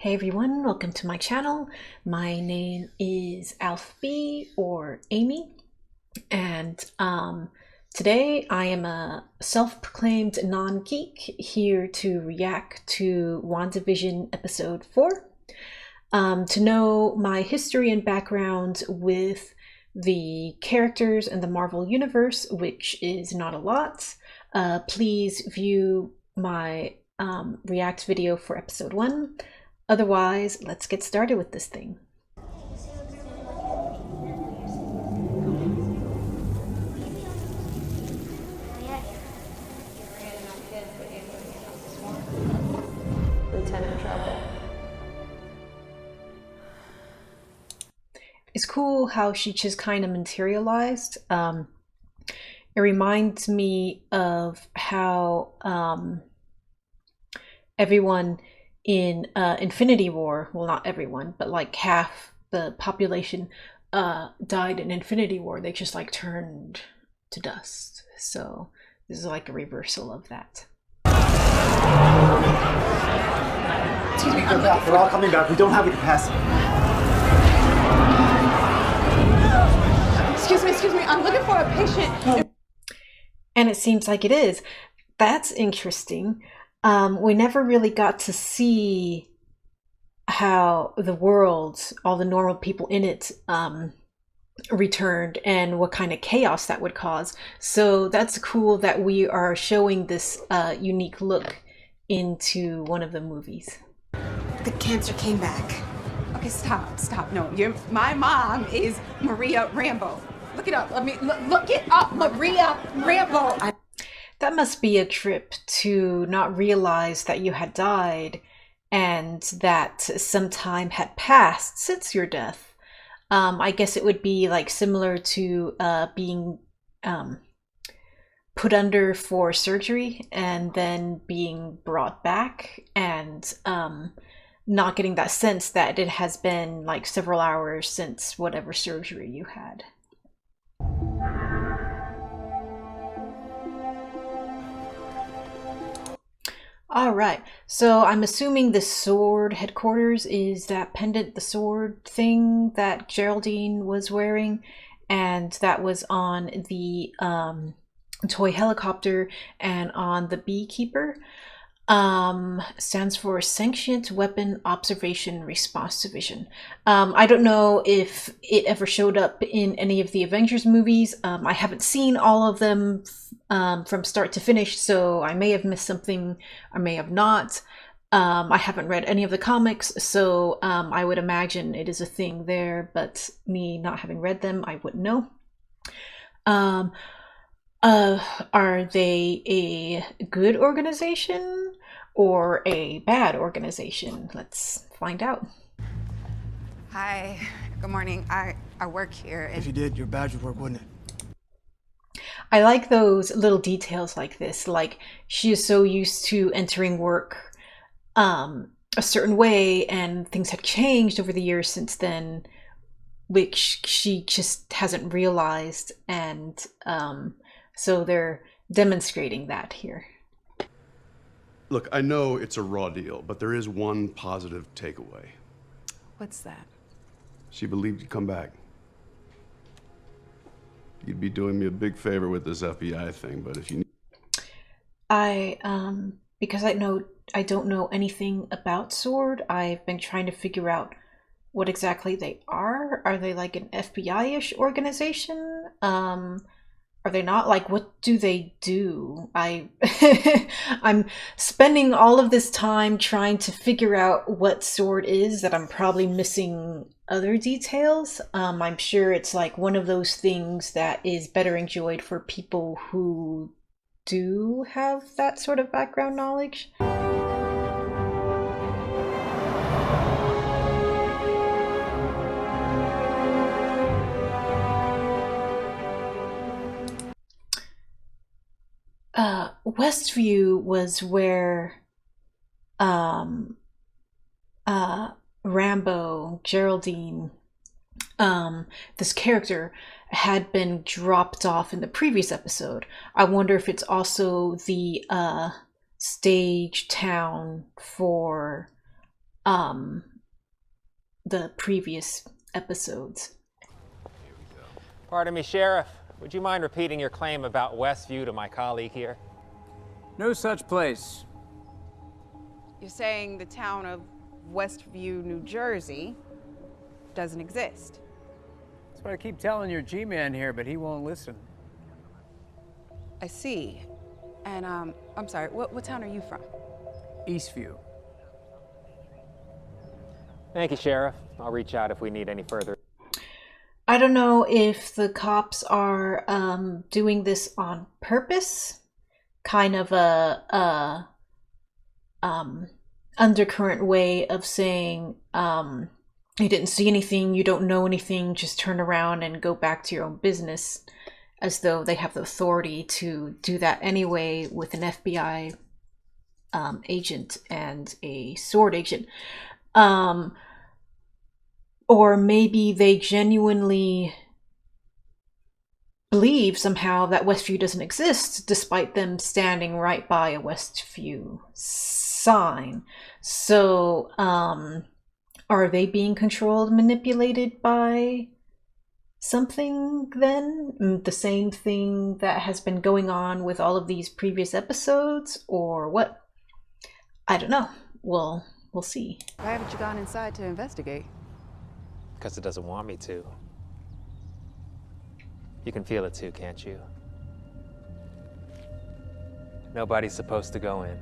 Hey everyone, welcome to my channel. My name is Alf B or Amy, and today I am a self-proclaimed non-geek here to react to WandaVision episode 4. To know my history and background with the characters in the Marvel Universe, which is not a lot, please view my react video for episode 1. Otherwise, let's get started with this thing. Lieutenant Trouble. It's cool how she just kind of materialized. It reminds me of how everyone in Infinity War, well, not everyone, but like half the population died in Infinity War. They just like turned to dust. So this is like a reversal of that. Excuse me, they're all coming back. We don't have the capacity. Excuse me, I'm looking for a patient. And it seems like it is. That's interesting. We never really got to see how the world, all the normal people in it, returned and what kind of chaos that would cause. So that's cool that we are showing this unique look into one of the movies. The cancer came back. Okay, stop. No, my mom is Maria Rambo. Look it up. Look it up, Maria Rambo. That must be a trip to not realize that you had died and that some time had passed since your death. I guess it would be like similar to being put under for surgery and then being brought back and not getting that sense that it has been like several hours since whatever surgery you had. All right, so I'm assuming the sword headquarters is that pendant, the sword thing that Geraldine was wearing, and that was on the toy helicopter and on the beekeeper. Stands for Sentient Weapon Observation Response Division. I don't know if it ever showed up in any of the Avengers movies. I haven't seen all of them from start to finish, so I may have missed something, I may have not. I haven't read any of the comics, so I would imagine it is a thing there, but me not having read them, I wouldn't know. Are they a good organization or a bad organization? Let's find out. Hi, good morning. I work here. If you did, your badge would work, wouldn't it? I like those little details like this. Like, she is so used to entering work a certain way, and things have changed over the years since then, which she just hasn't realized, and so they're demonstrating that here. Look, I know it's a raw deal, but there is one positive takeaway. What's that? She believed you'd come back. You'd be doing me a big favor with this FBI thing, but if you need... Because I don't know anything about SWORD, I've been trying to figure out what exactly they are. Are they like an FBI-ish organization? Are they not? Like, what do they do? I'm spending all of this time trying to figure out what SWORD is, that I'm probably missing other details. I'm sure it's like one of those things that is better enjoyed for people who do have that sort of background knowledge. Westview was where Rambo, Geraldine, this character had been dropped off in the previous episode. I wonder if it's also the stage town for um the previous episodes. Pardon me, Sheriff. Would you mind repeating your claim about Westview to my colleague here? No such place. You're saying the town of Westview, New Jersey doesn't exist? That's what I keep telling your G-man here, but he won't listen. I see. And, I'm sorry, what town are you from? Eastview. Thank you, Sheriff. I'll reach out if we need any further. I don't know if the cops are doing this on purpose, kind of a undercurrent way of saying you didn't see anything, you don't know anything, just turn around and go back to your own business, as though they have the authority to do that anyway with an FBI agent and a sword agent. Or maybe they genuinely believe somehow that Westview doesn't exist, despite them standing right by a Westview sign. So, are they being controlled, manipulated by something then? The same thing that has been going on with all of these previous episodes, or what? I don't know. We'll see. Why haven't you gone inside to investigate? Because it doesn't want me to. You can feel it too, can't you? Nobody's supposed to go in.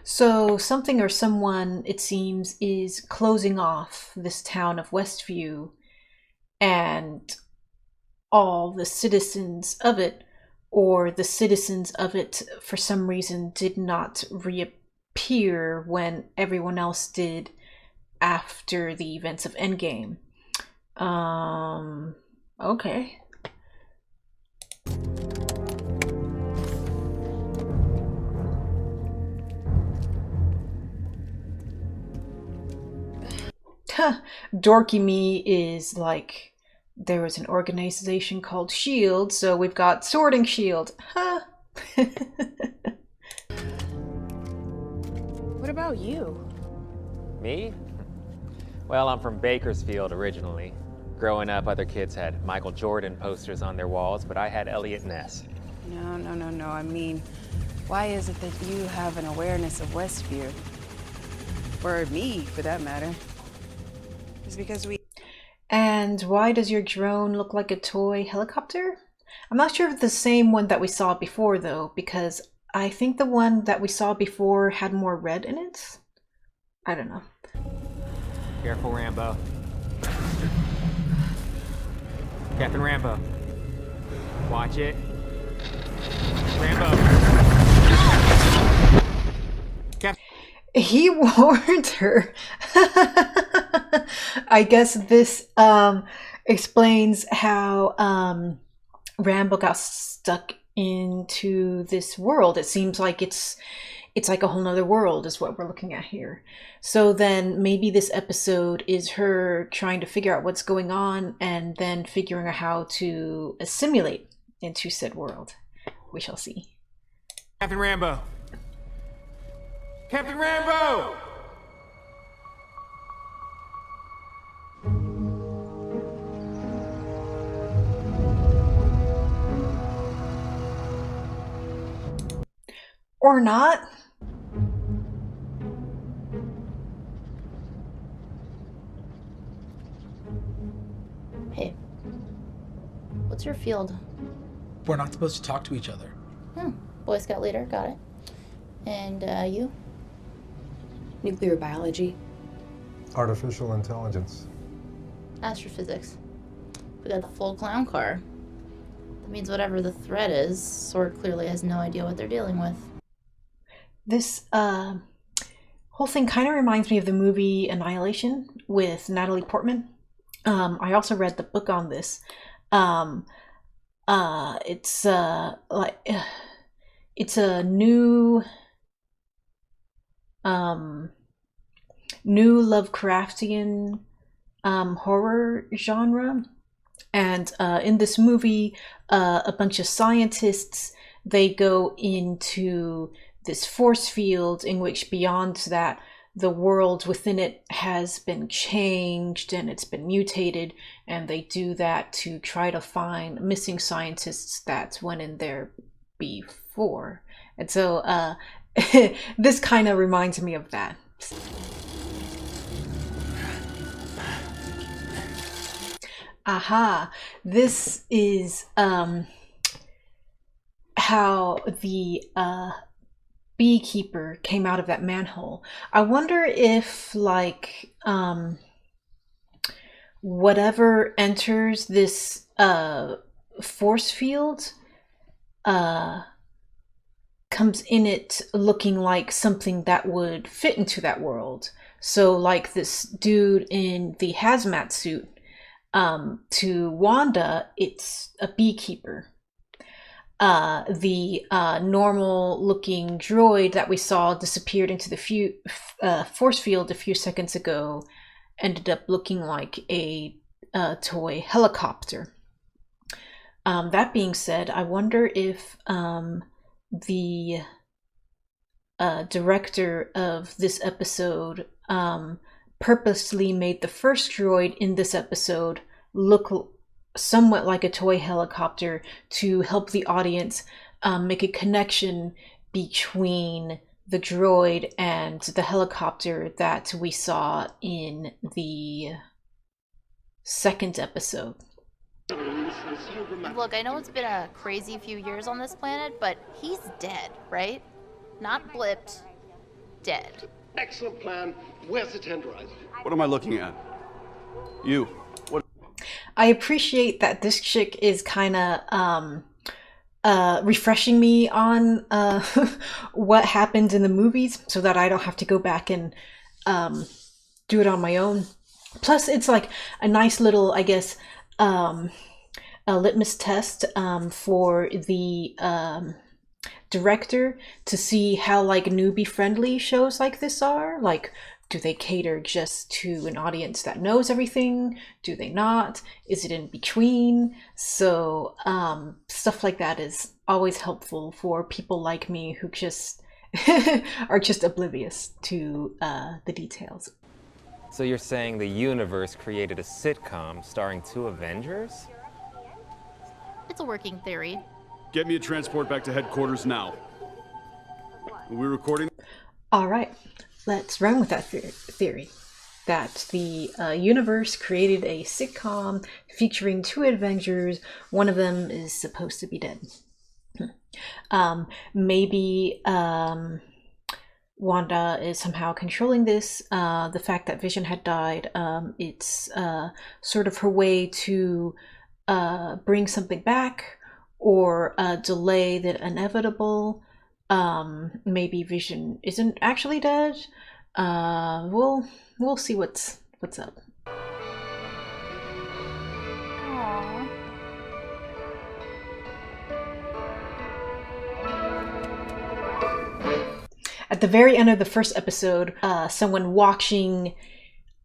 So something or someone, it seems, is closing off this town of Westview, and all the citizens of it, or the citizens of it for some reason did not reappear when everyone else did after the events of Endgame. Okay. Dorky me is like, there was an organization called SHIELD, so we've got Sword and Shield. Huh? What about you? Me? Well, I'm from Bakersfield originally. Growing up, other kids had Michael Jordan posters on their walls, but I had Elliot Ness. No. I mean, why is it that you have an awareness of Westview? Or me, for that matter. It's because we... And why does your drone look like a toy helicopter? I'm not sure if it's the same one that we saw before, though, because I think the one that we saw before had more red in it. I don't know. Careful, Rambo. Captain Rambo. Watch it. Rambo. He warned her. I guess this explains how Rambo got stuck into this world. It seems like it's like a whole nother world is what we're looking at here. So then maybe this episode is her trying to figure out what's going on and then figuring out how to assimilate into said world. We shall see. Captain Rambo. Captain Rambo! Or not. Hey, what's your field? We're not supposed to talk to each other. Boy Scout leader, got it. And you? Nuclear biology. Artificial intelligence. Astrophysics. We got the full clown car. That means whatever the threat is, Sword clearly has no idea what they're dealing with. This whole thing kind of reminds me of the movie Annihilation with Natalie Portman. I also read the book on this. It's it's a new Lovecraftian horror genre. And in this movie, a bunch of scientists, they go into this force field in which beyond that, the world within it has been changed and it's been mutated, and they do that to try to find missing scientists that went in there before. And so this kind of reminds me of that. Aha, this is how the beekeeper came out of that manhole. I wonder if, like, whatever enters this force field comes in it looking like something that would fit into that world. So like this dude in the hazmat suit, to Wanda, it's a beekeeper. The normal looking droid that we saw disappeared into the force field a few seconds ago ended up looking like a toy helicopter. That being said, I wonder if the director of this episode purposely made the first droid in this episode look somewhat like a toy helicopter to help the audience make a connection between the droid and the helicopter that we saw in the second episode. Look, I know it's been a crazy few years on this planet, but he's dead, right? Not blipped, dead. Excellent plan. Where's the tenderizer? What am I looking at? You. What? I appreciate that this chick is kind of refreshing me on what happened in the movies so that I don't have to go back and do it on my own. Plus, it's like a nice little, I guess, a litmus test for the director to see how like newbie friendly shows like this are. Like, do they cater just to an audience that knows everything? Do they not? Is it in between? So stuff like that is always helpful for people like me who just are just oblivious to the details. So you're saying the universe created a sitcom starring 2 Avengers? It's a working theory. Get me a transport back to headquarters now. Are we recording? All right, let's run with that theory. That the universe created a sitcom featuring 2 Avengers. One of them is supposed to be dead. Maybe Wanda is somehow controlling this. The fact that Vision had died, it's sort of her way to bring something back or delay the inevitable. Maybe Vision isn't actually dead. We'll see what's up. Aww. At the very end of the first episode, someone watching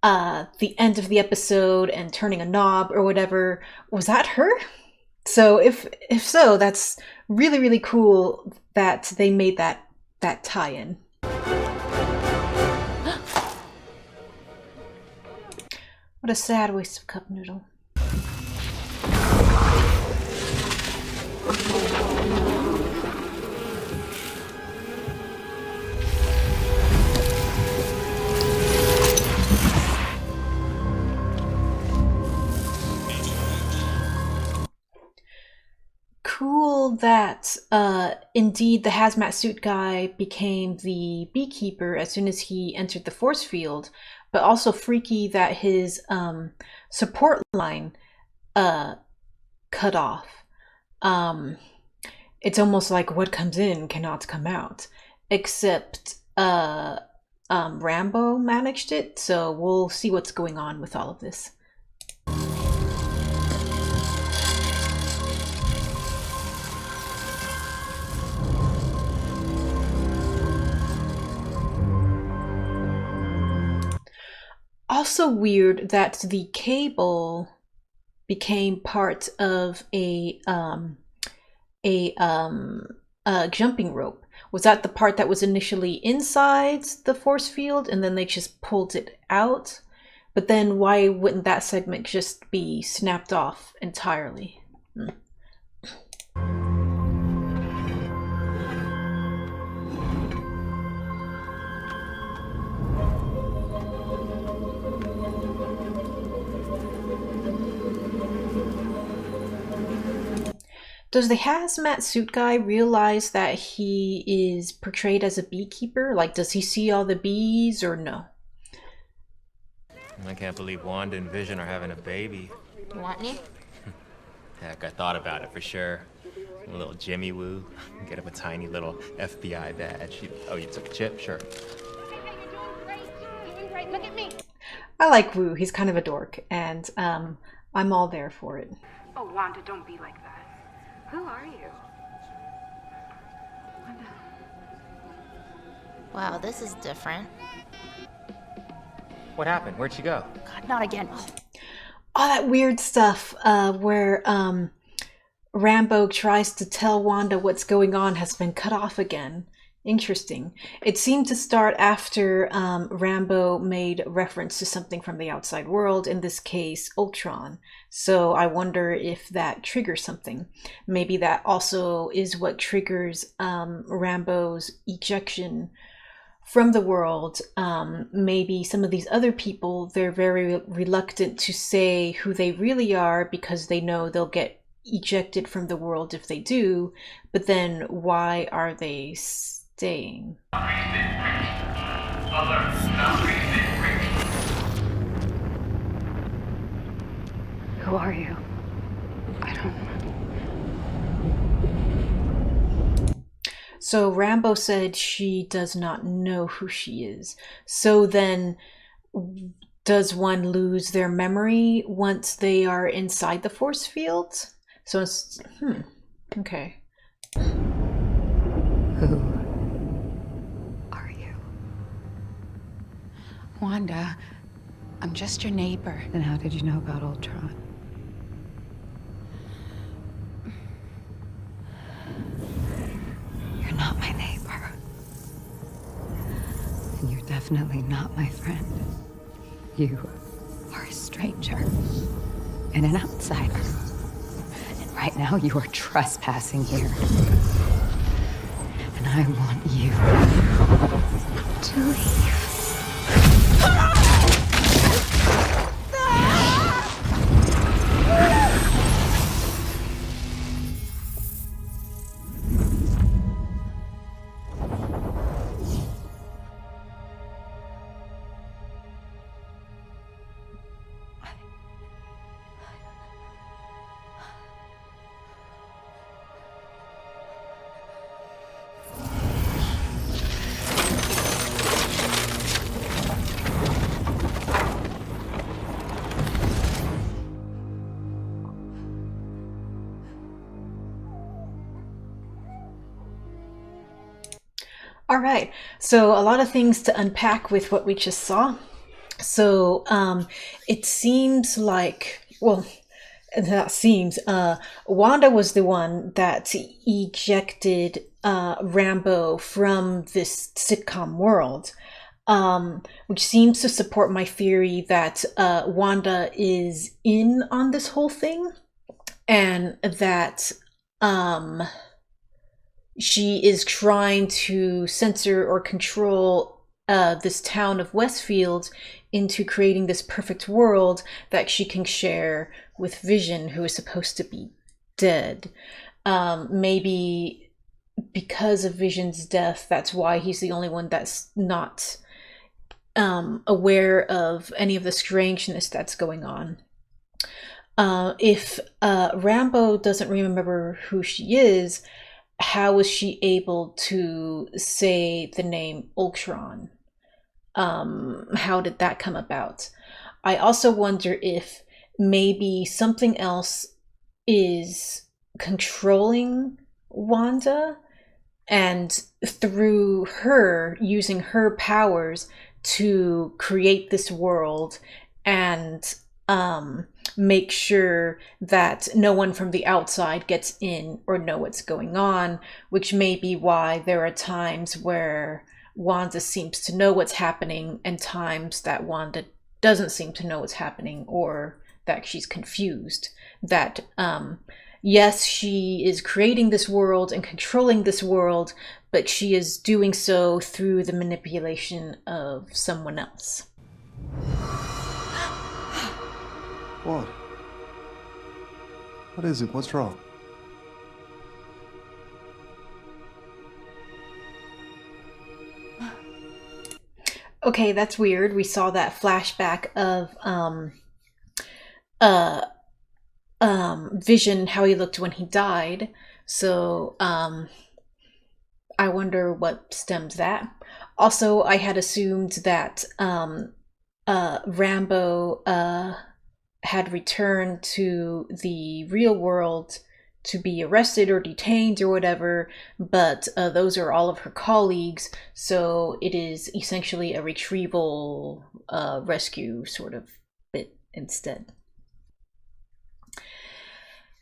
the end of the episode and turning a knob or whatever, was that her? So if so, that's really, really cool that they made that tie-in. What a sad waste of cup noodle. Cool that indeed the hazmat suit guy became the beekeeper as soon as he entered the force field, but also freaky that his support line cut off. It's almost like what comes in cannot come out, except Rambo managed it, so we'll see what's going on with all of this. Also weird that the cable became part of a jumping rope? Was that the part that was initially inside the force field and then they just pulled it out? But then why wouldn't that segment just be snapped off entirely? Does the hazmat suit guy realize that he is portrayed as a beekeeper? Like, does he see all the bees or no? I can't believe Wanda and Vision are having a baby. You want any? Heck, I thought about it for sure. A little Jimmy Woo. Get him a tiny little FBI badge. Oh, you took a chip? Sure. Look at me. I like Woo. He's kind of a dork, and I'm all there for it. Oh, Wanda, don't be like that. Who are you? Wanda. Wow, this is different. What happened? Where'd she go? God, not again. All that weird stuff where Rambo tries to tell Wanda what's going on has been cut off again. Interesting. It seemed to start after Rambo made reference to something from the outside world, in this case, Ultron. So I wonder if that triggers something. Maybe that also is what triggers Rambo's ejection from the world. Maybe some of these other people, they're very reluctant to say who they really are because they know they'll get ejected from the world if they do. But then why are they staying? Who are you? I don't. So Rambo said she does not know who she is. So then does one lose their memory once they are inside the force field? So it's, okay. Who are you? Wanda, I'm just your neighbor. Then how did you know about Ultron? You're not my neighbor. And you're definitely not my friend. You are a stranger and an outsider. And right now you are trespassing here. And I want you to leave. All right, so a lot of things to unpack with what we just saw. So it seems like, well, that seems, Wanda was the one that ejected Rambo from this sitcom world, which seems to support my theory that Wanda is in on this whole thing, and that she is trying to censor or control this town of Westfield into creating this perfect world that she can share with Vision, who is supposed to be dead. Maybe because of Vision's death, that's why he's the only one that's not aware of any of the strangeness that's going on. If Rambo doesn't remember who she is, how was she able to say the name Ultron? How did that come about? I also wonder if maybe something else is controlling Wanda, and through her using her powers to create this world and make sure that no one from the outside gets in or know what's going on, which may be why there are times where Wanda seems to know what's happening and times that Wanda doesn't seem to know what's happening, or that she's confused. That yes, she is creating this world and controlling this world, but she is doing so through the manipulation of someone else. What? What is it? What's wrong? Okay, that's weird. We saw that flashback of Vision, how he looked when he died. So I wonder what stemmed that. Also, I had assumed that Rambo had returned to the real world to be arrested or detained or whatever, but those are all of her colleagues, so it is essentially a retrieval rescue sort of bit instead.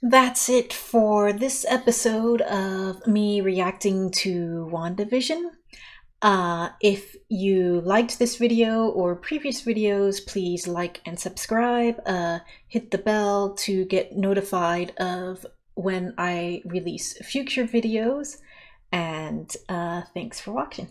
That's it for this episode of me reacting to WandaVision. If you liked this video or previous videos, please like and subscribe. Hit the bell to get notified of when I release future videos. And thanks for watching.